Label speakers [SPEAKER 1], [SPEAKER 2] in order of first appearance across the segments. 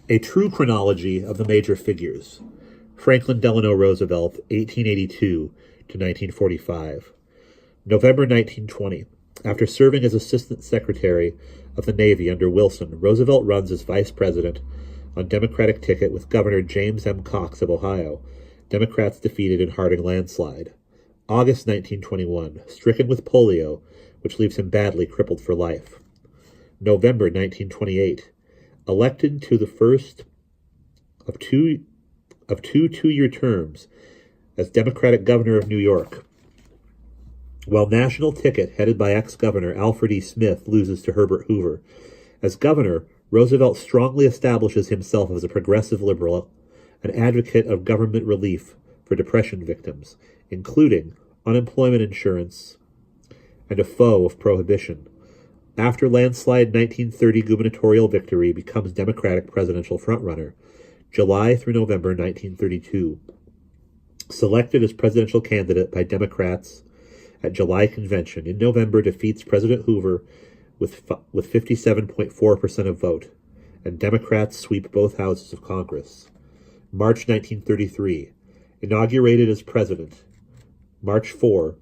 [SPEAKER 1] A True Chronology of the Major Figures. Franklin Delano Roosevelt, 1882 to 1945. November 1920. After serving as Assistant Secretary of the Navy under Wilson, Roosevelt runs as Vice President on Democratic ticket with Governor James M. Cox of Ohio. Democrats defeated in Harding landslide. August 1921. Stricken with polio, which leaves him badly crippled for life. November 1928. Elected to the first of two two-year terms as Democratic governor of New York, while national ticket headed by ex-governor Alfred E. Smith loses to Herbert Hoover. As governor, Roosevelt strongly establishes himself as a progressive liberal, an advocate of government relief for depression victims, including unemployment insurance, and a foe of prohibition. After landslide 1930 gubernatorial victory, becomes Democratic presidential frontrunner. July through November 1932. Selected as presidential candidate by Democrats at July convention. In November, defeats President Hoover with 57.4% of vote, and Democrats sweep both houses of Congress. March 1933. Inaugurated as president. March 4,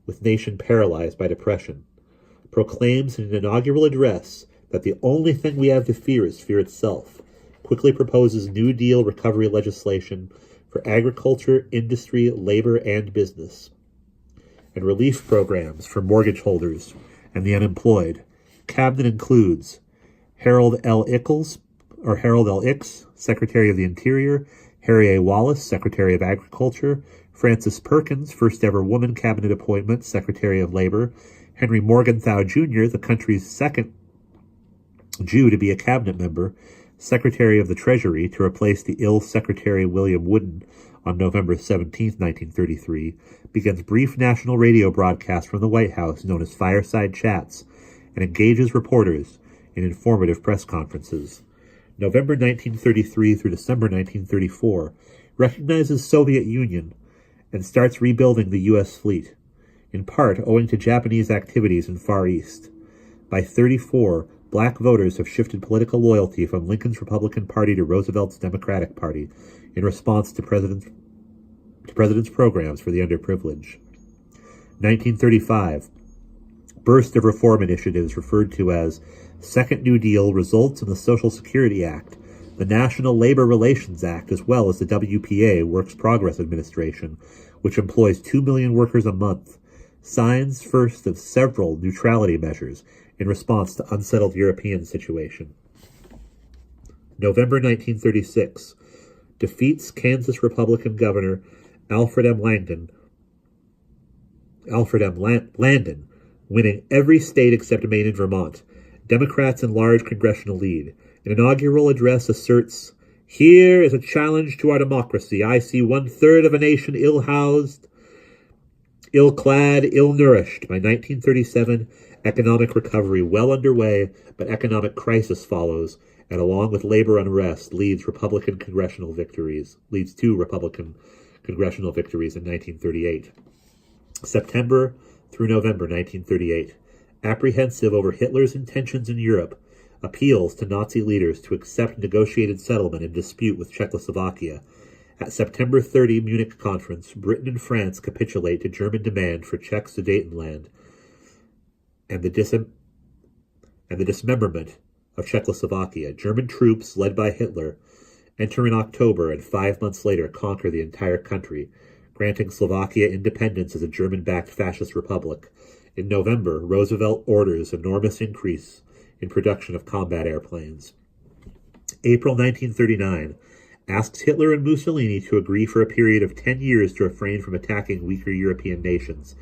[SPEAKER 1] with nation paralyzed by depression. Proclaims in an inaugural address that the only thing we have to fear is fear itself. Quickly proposes New Deal recovery legislation for agriculture, industry, labor, and business, and relief programs for mortgage holders and the unemployed. Cabinet includes Harold L. Ickes, Secretary of the Interior, Harry A. Wallace, Secretary of Agriculture, Frances Perkins, first ever woman cabinet appointment, Secretary of Labor, Henry Morgenthau Jr., the country's second Jew to be a cabinet member, Secretary of the Treasury, to replace the ill Secretary William Wooden on November 17, 1933, begins brief national radio broadcasts from the White House known as Fireside Chats, and engages reporters in informative press conferences. November 1933 through December 1934, recognizes Soviet Union and starts rebuilding the U.S. fleet, in part owing to Japanese activities in Far East. By 34, black voters have shifted political loyalty from Lincoln's Republican Party to Roosevelt's Democratic Party in response to President's programs for the underprivileged. 1935. Burst of reform initiatives referred to as Second New Deal results in the Social Security Act, the National Labor Relations Act, as well as the WPA, Works Progress Administration, which employs 2 million workers a month. Signs first of several neutrality measures in response to unsettled European situation. November 1936. Defeats Kansas Republican Governor Alfred M. Landon, winning every state except Maine and Vermont. Democrats enlarge congressional lead. An inaugural address asserts, "Here is a challenge to our democracy. I see 1/3 of a nation ill-housed, ill-clad, ill-nourished." By 1937, economic recovery well underway, but economic crisis follows, and along with labor unrest, leads to Republican congressional victories in 1938. September through November 1938. Apprehensive over Hitler's intentions in Europe, appeals to Nazi leaders to accept negotiated settlement in dispute with Czechoslovakia. At September 30 Munich Conference, Britain and France capitulate to German demand for Czech Sudetenland and the dismemberment of Czechoslovakia. German troops, led by Hitler, enter in October and 5 months later conquer the entire country, granting Slovakia independence as a German-backed fascist republic. In November, Roosevelt orders enormous increase in production of combat airplanes. April 1939. Asks Hitler and Mussolini to agree for a period of 10 years to refrain from attacking weaker European nations.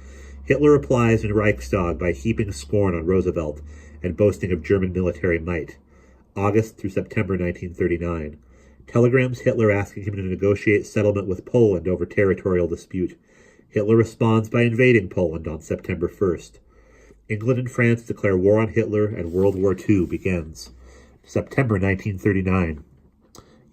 [SPEAKER 1] Hitler replies in Reichstag by heaping scorn on Roosevelt and boasting of German military might. August through September 1939. Telegrams Hitler asking him to negotiate settlement with Poland over territorial dispute. Hitler responds by invading Poland on September 1st. England and France declare war on Hitler, and World War II begins. September 1939.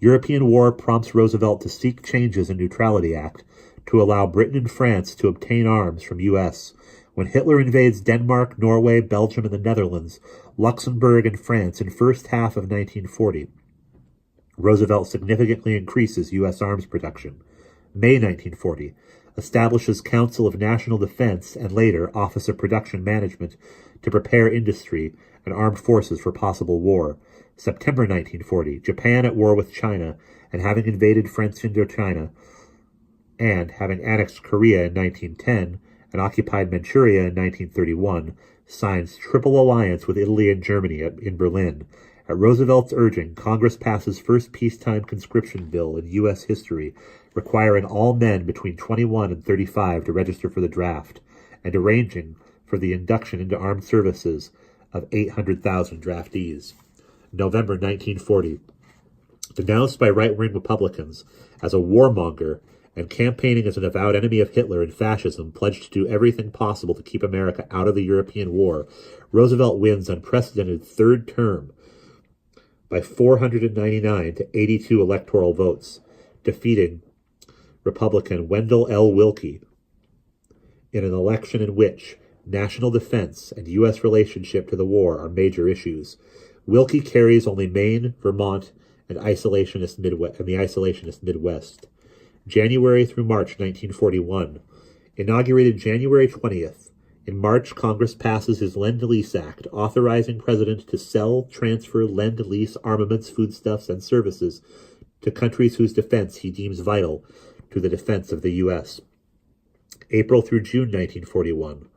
[SPEAKER 1] European war prompts Roosevelt to seek changes in Neutrality Act to allow Britain and France to obtain arms from U.S. When Hitler invades Denmark, Norway, Belgium, and the Netherlands, Luxembourg, and France in first half of 1940. Roosevelt significantly increases U.S. arms production. May 1940, establishes Council of National Defense and later Office of Production Management to prepare industry and armed forces for possible war. September 1940, Japan at war with China and having invaded French Indochina and having annexed Korea in 1910 and occupied Manchuria in 1931, signs Triple Alliance with Italy and Germany in Berlin. At Roosevelt's urging, Congress passes first peacetime conscription bill in U.S. history, requiring all men between 21 and 35 to register for the draft, and arranging for the induction into armed services of 800,000 draftees. November 1940. Denounced by right-wing Republicans as a warmonger and campaigning as an avowed enemy of Hitler and fascism, pledged to do everything possible to keep America out of the European war, Roosevelt wins unprecedented third term by 499 to 82 electoral votes, defeating Republican Wendell L. Willkie in an election in which national defense and U.S. relationship to the war are major issues. Willkie carries only Maine, Vermont, and the isolationist Midwest. January through March 1941. Inaugurated January 20th. In March, Congress passes his Lend-Lease Act, authorizing President to sell, transfer, lend-lease armaments, foodstuffs, and services to countries whose defense he deems vital to the defense of the U.S. April through June 1941.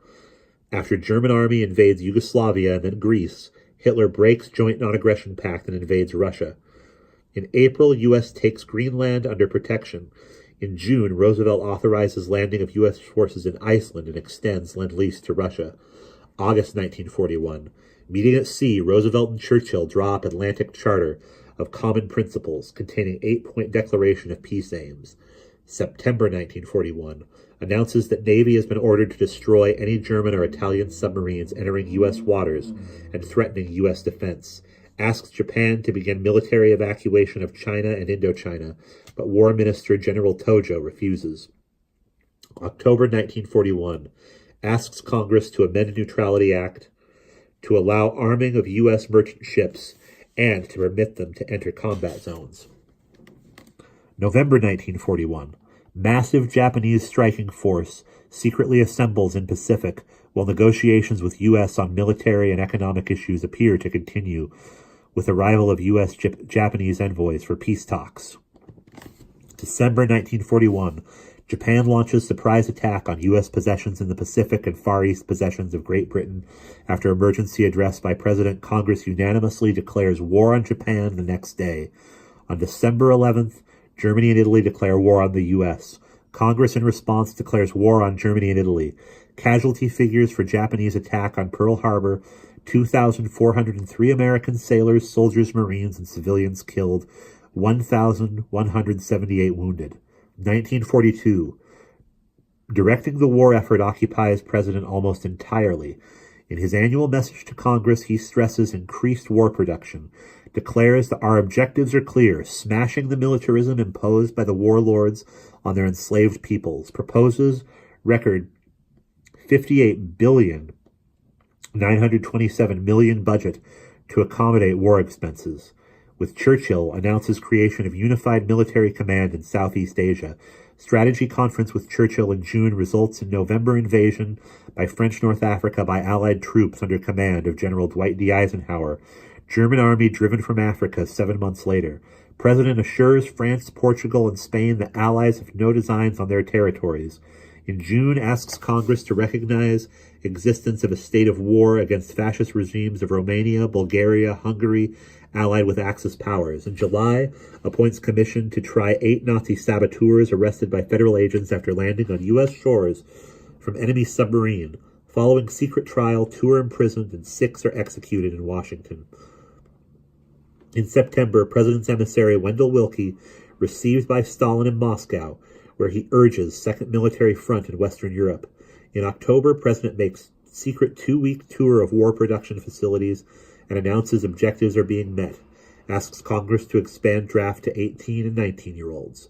[SPEAKER 1] After German army invades Yugoslavia and then Greece, Hitler breaks Joint Non-Aggression Pact and invades Russia. In April, U.S. takes Greenland under protection. In June, Roosevelt authorizes landing of U.S. forces in Iceland and extends Lend-Lease to Russia. August 1941. Meeting at sea, Roosevelt and Churchill draw up Atlantic Charter of Common Principles containing 8-point declaration of peace aims. September 1941. Announces that Navy has been ordered to destroy any German or Italian submarines entering U.S. waters and threatening U.S. defense. Asks Japan to begin military evacuation of China and Indochina, but War Minister General Tojo refuses. October 1941. Asks Congress to amend the Neutrality Act to allow arming of U.S. merchant ships and to permit them to enter combat zones. November 1941. Massive Japanese striking force secretly assembles in Pacific while negotiations with U.S. on military and economic issues appear to continue, with arrival of U.S. Japanese envoys for peace talks. December 1941. Japan launches surprise attack on U.S. possessions in the Pacific and Far East possessions of Great Britain. After emergency address by President, Congress unanimously declares war on Japan the next day. On December 11th, Germany and Italy declare war on the U.S. Congress, in response, declares war on Germany and Italy. Casualty figures for Japanese attack on Pearl Harbor: 2,403 American sailors, soldiers, Marines, and civilians killed, 1,178 wounded. 1942. Directing the war effort occupies President almost entirely. In his annual message to Congress, he stresses increased war production, declares that our objectives are clear: smashing the militarism imposed by the warlords on their enslaved peoples, proposes record $58 billion, $927 million budget to accommodate war expenses. With Churchill, announces creation of unified military command in Southeast Asia. Strategy conference with Churchill in June results in November invasion by French North Africa by Allied troops under command of General Dwight D. Eisenhower. German army driven from Africa 7 months later. President assures France, Portugal, and Spain that Allies have no designs on their territories. In June, asks Congress to recognize existence of a state of war against fascist regimes of Romania, Bulgaria, Hungary, allied with Axis powers. In July, appoints commission to try 8 Nazi saboteurs arrested by federal agents after landing on U.S. shores from enemy submarine. Following secret trial, 2 are imprisoned and 6 are executed in Washington. In September, President's emissary Wendell Willkie received by Stalin in Moscow, where he urges Second Military Front in Western Europe. In October, President makes secret 2-week tour of war production facilities and announces objectives are being met, asks Congress to expand draft to 18 and 19-year-olds.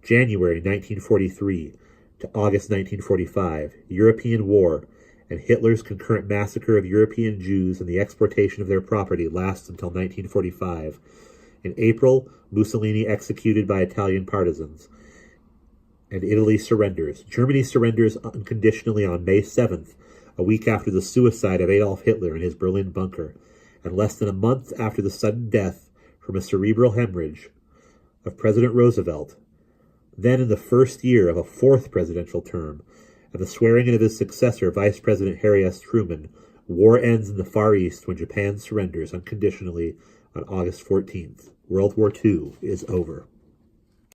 [SPEAKER 1] January 1943 to August 1945, European War, and Hitler's concurrent massacre of European Jews and the exportation of their property lasts until 1945. In April, Mussolini executed by Italian partisans, and Italy surrenders. Germany surrenders unconditionally on May 7th, a week after the suicide of Adolf Hitler in his Berlin bunker, and less than a month after the sudden death from a cerebral hemorrhage of President Roosevelt. Then, in the first year of a fourth presidential term, and the swearing in of his successor, Vice President Harry S. Truman, war ends in the Far East when Japan surrenders unconditionally on August 14th. World War II is over.